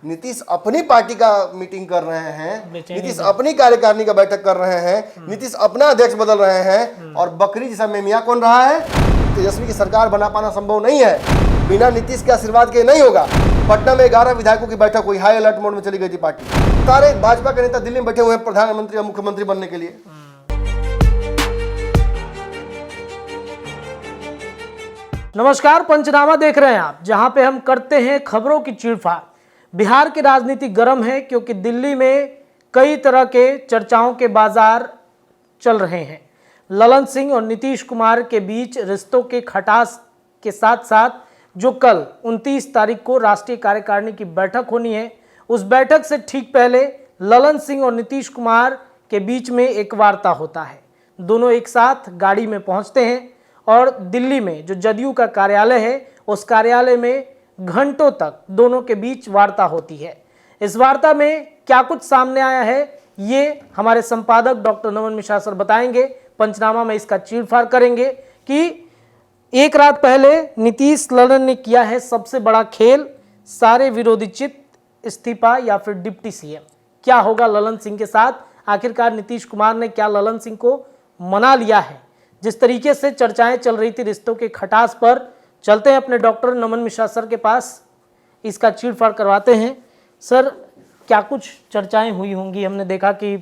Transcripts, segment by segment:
नीतीश अपनी पार्टी का मीटिंग कर रहे हैं, नीतीश अपनी कार्यकारिणी का बैठक कर रहे हैं, नीतीश अपना अध्यक्ष बदल रहे हैं, और बकरी जैसा मेमिया कौन रहा है? तेजस्वी की सरकार बना पाना संभव नहीं है, बिना नीतीश के आशीर्वाद के नहीं होगा। पटना में 11 विधायकों की बैठक हुई, हाई अलर्ट मोड में चली गई थी पार्टी। सारे भाजपा के नेता दिल्ली में बैठे हुए हैं प्रधानमंत्री और मुख्यमंत्री बनने के लिए। नमस्कार, पंचनामा देख रहे हैं आप, जहां पे हम करते हैं खबरों की चीरफाड़। बिहार की राजनीति गर्म है क्योंकि दिल्ली में कई तरह के चर्चाओं के बाजार चल रहे हैं। ललन सिंह और नीतीश कुमार के बीच रिश्तों के खटास के साथ साथ जो कल 29 तारीख को राष्ट्रीय कार्यकारिणी की बैठक होनी है, उस बैठक से ठीक पहले ललन सिंह और नीतीश कुमार के बीच में एक वार्ता होता है। दोनों एक साथ गाड़ी में पहुंचते हैं और दिल्ली में जो जदयू का कार्यालय है, उस कार्यालय में घंटों तक दोनों के बीच वार्ता होती है। इस वार्ता में क्या कुछ सामने आया है, ये हमारे संपादक डॉक्टर नमन मिश्रा सर बताएंगे। पंचनामा में इसका चीरफाड़ करेंगे कि एक रात पहले नीतीश ललन ने किया है सबसे बड़ा खेल, सारे विरोधी चित्त इस्तीफा या फिर डिप्टी सीएम। क्या होगा ललन सिंह के साथ? आखिरकार नीतीश कुमार ने क्या ललन सिंह को मना लिया है? जिस तरीके से चर्चाएं चल रही थी रिश्तों के खटास पर, चलते हैं अपने डॉक्टर नमन मिश्रा सर के पास, इसका चीरफाड़ करवाते हैं। सर, क्या कुछ चर्चाएं हुई होंगी? हमने देखा कि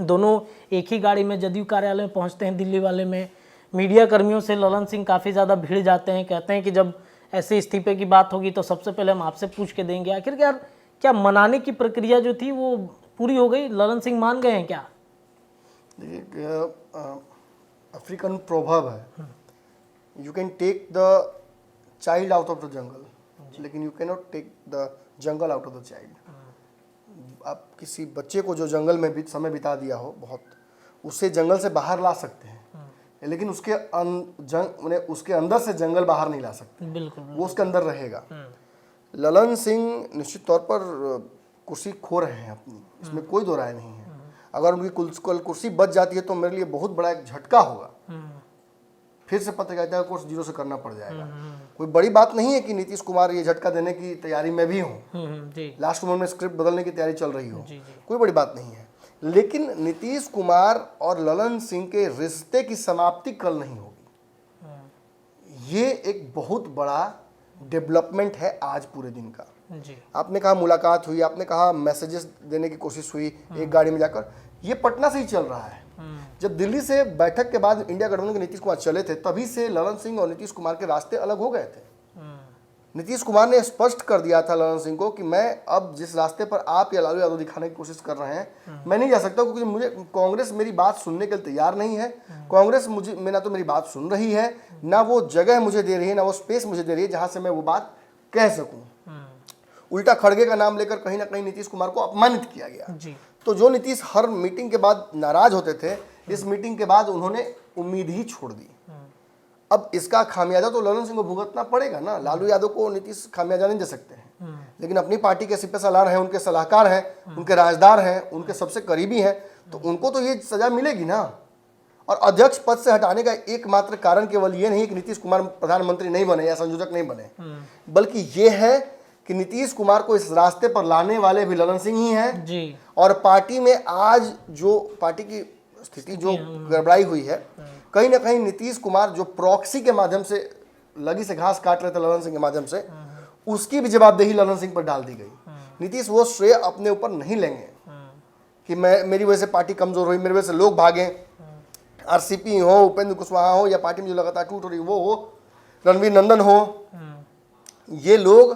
दोनों एक ही गाड़ी में जदयू कार्यालय में पहुंचते हैं दिल्ली वाले में। मीडिया कर्मियों से ललन सिंह काफ़ी ज़्यादा भिड़ जाते हैं, कहते हैं कि जब ऐसे इस्तीफे की बात होगी तो सबसे पहले हम आपसे पूछ के देंगे। आखिरकार क्या मनाने की प्रक्रिया जो थी वो पूरी हो गई? ललन सिंह मान गए हैं क्या? देखिए, अफ्रीकन प्रोवर्ब है, you can take the child out of the jungle, लेकिन you can not take the jungle out of the child. आप किसी बच्चे को जो जंगल में समय बिता दिया हो बहुत, उससे जंगल से बाहर ला सकते हैं, लेकिन उसके अंदर से जंगल बाहर नहीं ला सकते। बिल्कुल, वो उसके अंदर रहेगा। ललन सिंह निश्चित तौर पर कुर्सी खो रहे हैं अपनी, इसमें कोई दो राय नहीं है। अगर उनकी कुर्सी बच जाती है तो मेरे लिए बहुत बड़ा एक झटका होगा। फिर से पत्रकारिता का कोर्स जीरो से करना पड़ जाएगा। कोई बड़ी बात नहीं है कि नीतीश कुमार ये झटका देने की तैयारी में भी हूँ, लास्ट मोमेंट में स्क्रिप्ट बदलने की तैयारी चल रही हो, कोई बड़ी बात नहीं है। लेकिन नीतीश कुमार और ललन सिंह के रिश्ते की समाप्ति कल नहीं होगी। ये एक बहुत बड़ा डेवलपमेंट है आज पूरे दिन का। आपने कहा मुलाकात हुई, आपने कहा मैसेजेस देने की कोशिश हुई एक गाड़ी में जाकर, ये पटना से ही चल रहा है। जब दिल्ली से बैठक के बाद इंडिया गठबंधन के नीतीश कुमार चले थे, तभी से ललन सिंह और नीतीश कुमार के रास्ते अलग हो गए थे। नीतीश कुमार ने स्पष्ट कर दिया था ललन सिंह को कि मैं अब जिस रास्ते पर आप या लालू यादव दिखाने की कोशिश कर रहे हैं, मैं नहीं जा सकता, क्योंकि मुझे कांग्रेस मेरी बात सुनने के लिए तैयार नहीं है। कांग्रेस मुझे ना तो मेरी बात सुन रही है, ना वो जगह मुझे दे रही है, ना वो स्पेस मुझे दे रही है जहां से मैं वो बात कह सकूं। उल्टा खड़गे का नाम लेकर कहीं ना कहीं नीतीश कुमार को अपमानित किया गया। तो जो नीतीश हर मीटिंग के बाद नाराज होते थे, इस मीटिंग के बाद उन्होंने उम्मीद ही छोड़ दी। अब इसका खामियाजा तो ललन सिंह को भुगतना पड़ेगा ना। लालू यादव को नीतीश खामियाजा नहीं दे सकते हैं, लेकिन अपनी पार्टी के सिपह सालार हैं, उनके सलाहकार हैं, उनके राजदार हैं, उनके सबसे करीबी हैं, तो उनको तो ये सजा मिलेगी ना। और अध्यक्ष पद से हटाने का एकमात्र कारण केवल ये नहीं कि नीतीश कुमार प्रधानमंत्री नहीं बने या संयोजक नहीं बने, बल्कि ये है कि नीतीश कुमार को इस रास्ते पर लाने वाले भी ललन सिंह ही हैं जी। और पार्टी में आज जो पार्टी की स्थिति जो गड़बड़ाई हुई है, कहीं ना कहीं नीतीश कुमार जो प्रॉक्सी के माध्यम से लगी से घास काट रहे थे ललन सिंह के माध्यम से, उसकी भी जवाबदेही ललन सिंह पर डाल दी गई। नीतीश वो श्रेय अपने ऊपर नहीं लेंगे कि मेरी वजह से पार्टी कमजोर हुई, मेरी वजह से लोग भागे। आरसीपी हो, उपेंद्र कुशवाहा हो, या पार्टी में जो लगातार टूट रही वो हो, रणवीर नंदन हो, ये लोग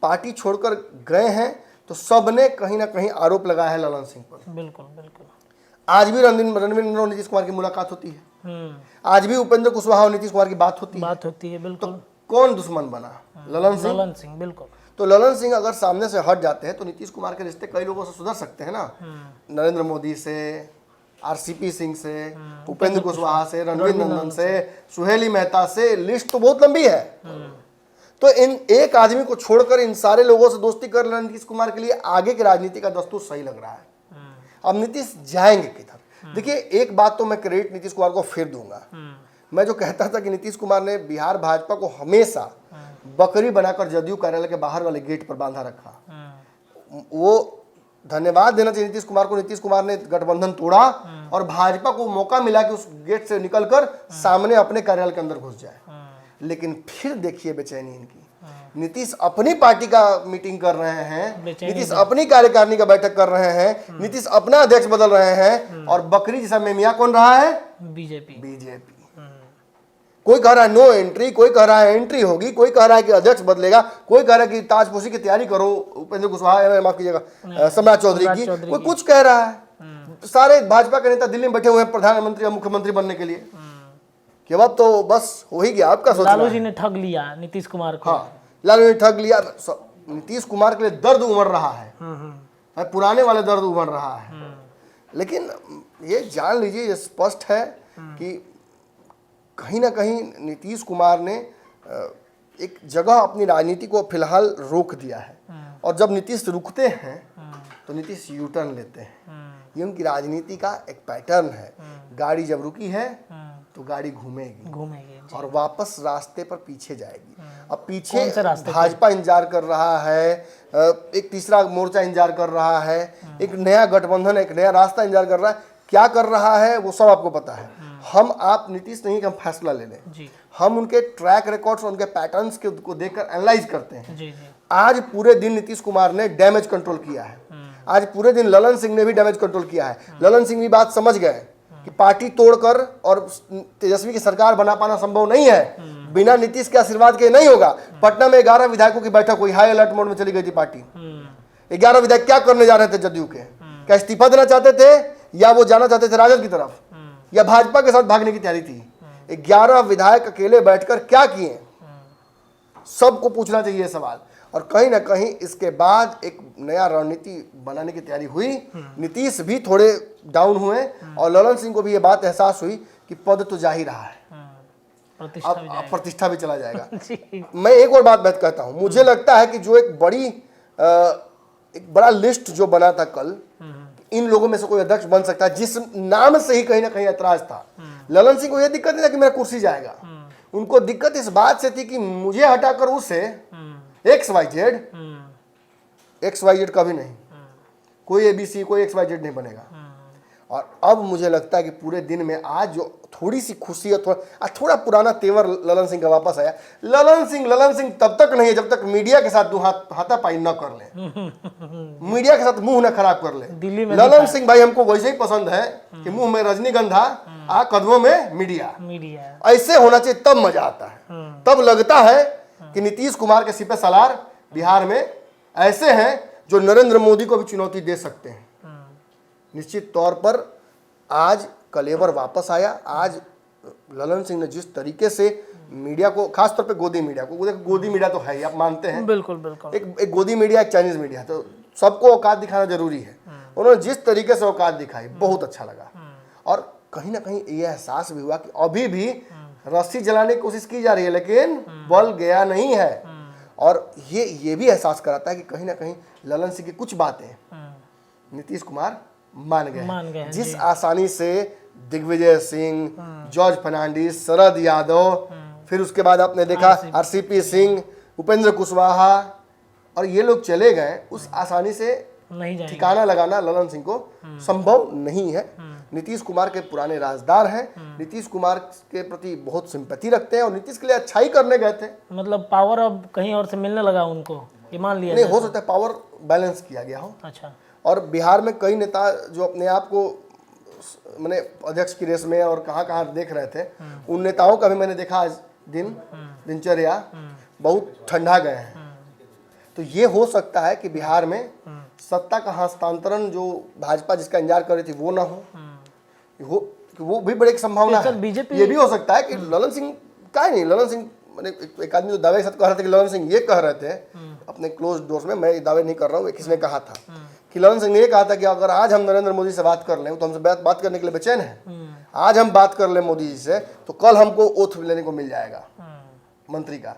पार्टी छोड़कर गए हैं, तो सबने कहीं ना कहीं आरोप लगाया है ललन सिंह पर। बिल्कुल बिल्कुल। आज भी रणवीर नंदन और नीतीश कुमार की मुलाकात होती है, आज भी उपेंद्र कुशवाहा और नीतीश कुमार की बात होती है। बिल्कुल। तो कौन दुश्मन बना? ललन सिंह। बिल्कुल। तो ललन सिंह अगर सामने से हट जाते हैं तो नीतीश कुमार के रिश्ते कई लोगों से सुधर सकते हैं ना। नरेंद्र मोदी से, आरसीपी सिंह से, उपेंद्र कुशवाहा से, रणवीर नंदन से, सुहेली मेहता से, लिस्ट तो बहुत लंबी है। तो इन एक आदमी को छोड़कर इन सारे लोगों से दोस्ती कर लेना नीतीश कुमार के लिए आगे की राजनीति का दस्तूर सही लग रहा है। अब नीतीश जाएंगे किधर? देखिए, एक बात तो मैं क्रेडिट नीतीश कुमार को फिर दूंगा। मैं जो कहता था कि नीतीश कुमार ने बिहार भाजपा को हमेशा बकरी बनाकर जदयू कार्यालय के बाहर वाले गेट पर बांधा रखा, वो धन्यवाद देना चाहिए नीतीश कुमार को। नीतीश कुमार ने गठबंधन तोड़ा और भाजपा को मौका मिला कि उस गेट से निकलकर सामने अपने कार्यालय के अंदर घुस जाए। लेकिन फिर देखिए बेचैनी इनकी, नीतीश अपनी पार्टी का मीटिंग कर रहे हैं, नीतीश अपनी कार्यकारिणी का बैठक कर रहे हैं, नीतीश अपना अध्यक्ष बदल रहे हैं, और बकरी जैसा मेमिया कौन रहा है? बीजेपी। कोई कह रहा है नो एंट्री, कोई कह रहा है एंट्री होगी, कोई कह रहा है कि अध्यक्ष बदलेगा, कोई कह रहा है कि ताजपोशी की तैयारी करो, उपेंद्र कुशवाहा, माफ कीजिएगा, सम्राट चौधरी की, कोई कुछ कह रहा है। सारे भाजपा के नेता दिल्ली में बैठे हुए हैं प्रधानमंत्री और मुख्यमंत्री बनने के लिए, कि अब तो बस हो ही गया। आपका सोचना लालू जी ने ठग लिया नीतीश कुमार को। हाँ, लालू ने ठग लिया। नीतीश कुमार के लिए दर्द उमड़ रहा है, पुराने वाले दर्द उमड़ रहा है। लेकिन ये जान लीजिए, ये स्पष्ट है कि कहीं ना कहीं नीतीश कुमार ने एक जगह अपनी राजनीति को फिलहाल रोक दिया है, और जब नीतीश रुकते हैं तो नीतीश यू टर्न लेते हैं। ये उनकी राजनीति का एक पैटर्न है। गाड़ी जब रुकी है तो गाड़ी घूमेगी और वापस रास्ते पर पीछे जाएगी। अब पीछे भाजपा इंतजार कर रहा है, एक तीसरा मोर्चा इंतजार कर रहा है, एक नया गठबंधन, एक नया रास्ता इंतजार कर रहा है। क्या कर रहा है वो सब आपको पता है। हम आप नीतीश नहीं कि हम फैसला ले लें, हम उनके ट्रैक रिकॉर्ड्स और उनके पैटर्न्स को देखकर एनालाइज करते हैं। आज पूरे दिन नीतीश कुमार ने डैमेज कंट्रोल किया है, आज पूरे दिन ललन सिंह ने भी डैमेज कंट्रोल किया है। ललन सिंह भी बात समझ गए कि पार्टी तोड़कर और तेजस्वी की सरकार बना पाना संभव नहीं है, बिना नीतीश के आशीर्वाद के नहीं होगा। पटना में 11 विधायकों की बैठक हुई, हाई अलर्ट मोड में चली गई थी पार्टी। 11 विधायक क्या करने जा रहे थे जदयू के? क्या इस्तीफा देना चाहते थे, या वो जाना चाहते थे राजद की तरफ, या भाजपा के साथ भागने की तैयारी थी? 11 विधायक अकेले बैठकर क्या किए? सबको पूछना चाहिए सवाल। और कहीं ना कहीं इसके बाद एक नया रणनीति बनाने की तैयारी हुई। नीतीश भी थोड़े डाउन हुए और ललन सिंह को भी ये बात एहसास हुई कि पद तो जा ही रहा है, अब प्रतिष्ठा भी चला जाएगा। मैं एक और बात कहता हूं, मुझे लगता है कि जो एक बड़ा लिस्ट जो बना था कल, इन लोगों में से कोई अध्यक्ष बन सकता है, जिस नाम से ही कहीं ना कहीं ऐतराज था। ललन सिंह को यह दिक्कत नहीं था कि मेरा कुर्सी जाएगा, उनको दिक्कत इस बात से थी कि मुझे हटाकर उसे XYZ कभी नहीं, कोई ABC, कोई XYZ नहीं बनेगा। और अब मुझे लगता है कि पूरे दिन में आज जो थोड़ी सी खुशी है, थोड़ा पुराना तेवर ललन सिंह का वापस आया। ललन सिंह तब तक नहीं है जब तक मीडिया के साथ हाथापाई न कर ले, मीडिया के साथ मुंह न खराब कर ले। ललन सिंह भाई हमको वैसे ही पसंद है कि मुंह में रजनीगंधा, कदमों में मीडिया। ऐसे होना चाहिए, तब मजा आता है। तब लगता है कि नीतीश कुमार के सिपह सलार बिहार में ऐसे हैं जो नरेंद्र मोदी को भी चुनौती दे सकते हैं। निश्चित तौर पर आज कलेवर वापस आया। आज ललन सिंह ने जिस तरीके से मीडिया को, खासतौर पे गोदी मीडिया को, गोदी मीडिया तो है ही, आप मानते हैं, बिल्कुल एक गोदी मीडिया, एक चाइनीज मीडिया, तो सबको औकात दिखाना जरूरी है। उन्होंने जिस तरीके से औकात दिखाई बहुत अच्छा लगा। और कहीं ना कहीं ये एहसास भी हुआ कि अभी भी रस्सी जलाने की कोशिश की जा रही है, लेकिन बल गया नहीं है। और ये भी एहसास कराता है कि कहीं ना कहीं ललन सिंह की कुछ बातें नीतीश कुमार मान गए। जिस आसानी से दिग्विजय सिंह, जॉर्ज फर्नांडिस, शरद यादव, फिर उसके बाद आपने देखा RCP सिंह, उपेंद्र कुशवाहा, और ये लोग चले गए, उस आसानी से ठिकाना लगाना ललन सिंह को संभव नहीं है। नीतीश कुमार के पुराने राजदार हैं, नीतीश कुमार के प्रति बहुत सिंपैथी रखते हैं और नीतीश के लिए अच्छाई करने गए थे। मतलब पावर अब कहीं और से मिलने लगा उनको, ये मान लिया नहीं? हो सकता है पावर बैलेंस किया गया हो। अच्छा। और बिहार में कई नेता जो अपने आप को मैंने अध्यक्ष की रेस में और कहाँ देख रहे थे, उन नेताओं का भी मैंने देखा आज दिनचर्या बहुत ठंडा गए हैं। तो ये हो सकता है कि बिहार में सत्ता का हस्तांतरण जो भाजपा जिसका इंतजार कर रही थी वो ना हो, वो भी बड़ी एक संभावना है। बीजेपी ये भी हो सकता है कि ललन सिंह का नहीं, ललन सिंह मैंने एक आदमी तो दावे के साथ कह रहे थे कि ललन सिंह ये कह रहे थे अपने क्लोज डोर्स में, मैं दावे नहीं कर रहा हूँ, किसी ने कहा था कि ललन सिंह ने ये कहा था कि अगर आज हम नरेंद्र मोदी से बात कर लें तो हमसे बात करने के लिए बेचैन है। आज हम बात कर लें मोदी जी से तो कल हमको ओथ लेने को मिल जाएगा मंत्री का।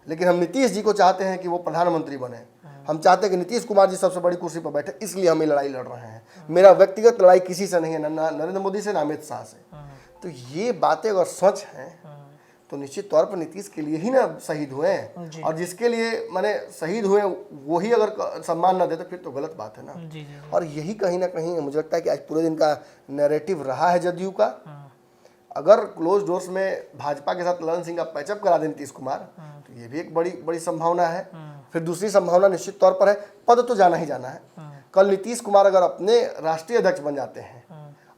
लेकिन हम नीतीश जी को चाहते हैं कि वो प्रधानमंत्री बने, हम चाहते हैं कि नीतीश कुमार जी सबसे बड़ी कुर्सी पर बैठे, इसलिए हम ये लड़ाई लड़ रहे हैं। मेरा व्यक्तिगत लड़ाई किसी से नहीं है, ना नरेंद्र मोदी से, ना अमित शाह से। तो ये बातें अगर सच हैं तो निश्चित तौर पर नीतीश के लिए ही ना शहीद हुए हैं, जी। और जिसके लिए माने शहीद हुए वो ही अगर सम्मान ना दे तो फिर तो गलत बात है ना। जी जी। और यही कहीं ना कहीं मुझे लगता है कि आज पूरे दिन का नैरेटिव रहा है जदयू का। अगर क्लोज डोर्स में भाजपा के साथ ललन सिंह का पैचअप करा दें नीतीश कुमार, तो ये भी एक बड़ी बड़ी संभावना है। फिर दूसरी संभावना निश्चित तौर पर है, पद तो जाना ही जाना है। कल नीतीश कुमार अगर अपने राष्ट्रीय अध्यक्ष बन जाते हैं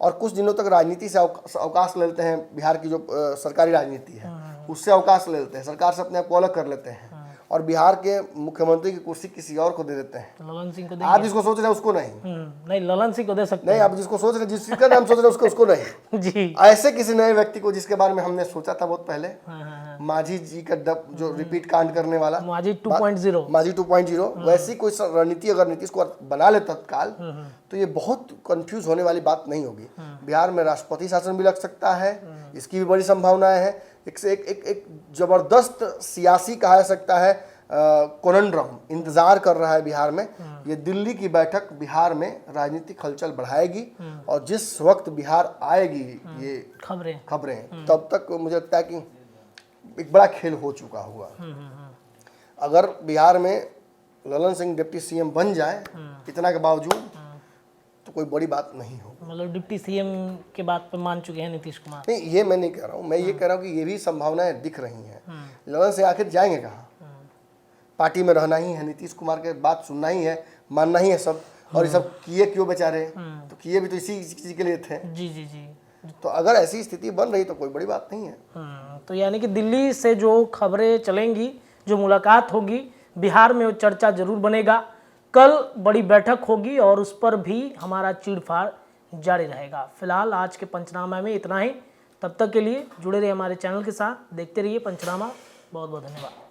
और कुछ दिनों तक राजनीति से अवकाश ले लेते हैं, बिहार की जो सरकारी राजनीति है उससे अवकाश ले लेते हैं, सरकार से अपने आप को अलग कर लेते हैं और बिहार के मुख्यमंत्री की कुर्सी किसी और को दे देते हैं। ललन सिंह को आप जिसको सोच रहे हैं उसको नहीं, नहीं ललन सिंह को दे सकते नहीं, आप जिसको सोच रहे हैं, जिसका नाम सोच रहे हैं उसको नहीं। हैं। जी। ऐसे किसी नए व्यक्ति को जिसके बारे में हमने सोचा था बहुत पहले, हाँ। माझी जी का जो रिपीट कांड करने वाला माजी 2.0। माझी 2.0, वैसी कोई रणनीति अगर नीतीश कुमार बना ले तत्काल, तो ये बहुत कंफ्यूज होने वाली बात नहीं होगी। बिहार में राष्ट्रपति शासन भी लग सकता है, इसकी भी बड़ी संभावनाएं हैं। एक से एक जबरदस्त सियासी कहा जा सकता है कोनंड्रम इंतजार कर रहा है बिहार में। ये दिल्ली की बैठक बिहार में राजनीतिक हलचल बढ़ाएगी और जिस वक्त बिहार आएगी ये खबरें तब तक मुझे लगता है कि एक बड़ा खेल हो चुका होगा। अगर बिहार में ललन सिंह डिप्टी सीएम बन जाए इतना के बावजूद, तो कोई बड़ी बात नहीं हो। मतलब डिप्टी सीएम के बात पर मान चुके हैं नीतीश कुमार। नहीं, ये मैं नहीं कह रहा हूँ, मैं ये कह रहा हूँ कि ये भी संभावनाएं दिख रही हैं। ललन से आखिर जाएंगे कहाँ? पार्टी में रहना ही है, नीतीश कुमार के बात सुनना ही है, मानना ही है सब। और ये सब किए क्यों बेचारे? तो किए भी तो इसी चीज के लिए थे। जी जी जी। तो अगर ऐसी स्थिति बन रही तो कोई बड़ी बात नहीं है। तो यानी कि दिल्ली से जो खबरें चलेंगी, जो मुलाकात होगी, बिहार में वो चर्चा जरूर बनेगा। कल बड़ी बैठक होगी और उस पर भी हमारा चीड़फाड़ जारी रहेगा। फिलहाल आज के पंचनामा में इतना ही। तब तक के लिए जुड़े रहिए हमारे चैनल के साथ, देखते रहिए पंचनामा। बहुत बहुत धन्यवाद।